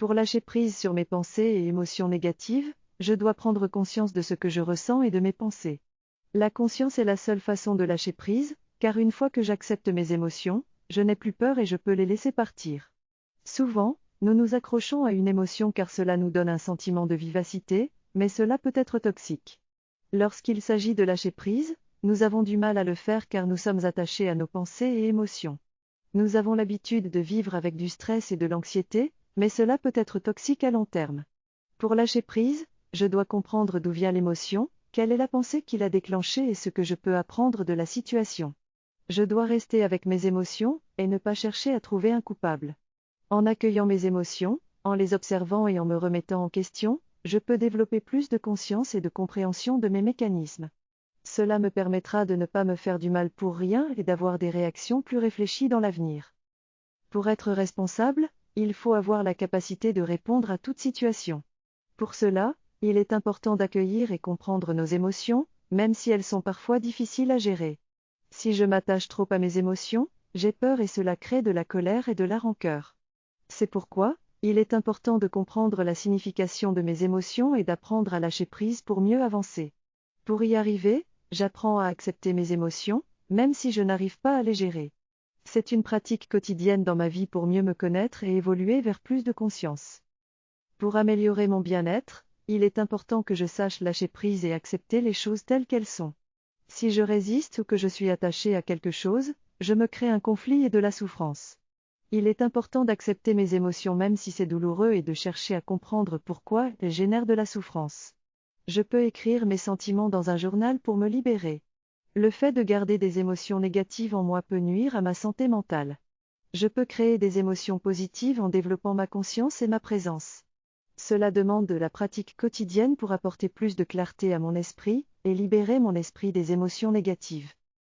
Pour lâcher prise sur mes pensées et émotions négatives, je dois prendre conscience de ce que je ressens et de mes pensées. La conscience est la seule façon de lâcher prise, car une fois que j'accepte mes émotions, je n'ai plus peur et je peux les laisser partir. Souvent, nous nous accrochons à une émotion car cela nous donne un sentiment de vivacité, mais cela peut être toxique. Lorsqu'il s'agit de lâcher prise, nous avons du mal à le faire car nous sommes attachés à nos pensées et émotions. Nous avons l'habitude de vivre avec du stress et de l'anxiété, mais cela peut être toxique à long terme. Pour lâcher prise, je dois comprendre d'où vient l'émotion, quelle est la pensée qui l'a déclenchée et ce que je peux apprendre de la situation. Je dois rester avec mes émotions, et ne pas chercher à trouver un coupable. En accueillant mes émotions, en les observant et en me remettant en question, je peux développer plus de conscience et de compréhension de mes mécanismes. Cela me permettra de ne pas me faire du mal pour rien et d'avoir des réactions plus réfléchies dans l'avenir. Pour être responsable, il faut avoir la capacité de répondre à toute situation. Pour cela, il est important d'accueillir et comprendre nos émotions, même si elles sont parfois difficiles à gérer. Si je m'attache trop à mes émotions, j'ai peur et cela crée de la colère et de la rancœur. C'est pourquoi, il est important de comprendre la signification de mes émotions et d'apprendre à lâcher prise pour mieux avancer. Pour y arriver, j'apprends à accepter mes émotions, même si je n'arrive pas à les gérer. C'est une pratique quotidienne dans ma vie pour mieux me connaître et évoluer vers plus de conscience. Pour améliorer mon bien-être, il est important que je sache lâcher prise et accepter les choses telles qu'elles sont. Si je résiste ou que je suis attaché à quelque chose, je me crée un conflit et de la souffrance. Il est important d'accepter mes émotions même si c'est douloureux et de chercher à comprendre pourquoi elles génèrent de la souffrance. Je peux écrire mes sentiments dans un journal pour me libérer. Le fait de garder des émotions négatives en moi peut nuire à ma santé mentale. Je peux créer des émotions positives en développant ma conscience et ma présence. Cela demande de la pratique quotidienne pour apporter plus de clarté à mon esprit et libérer mon esprit des émotions négatives.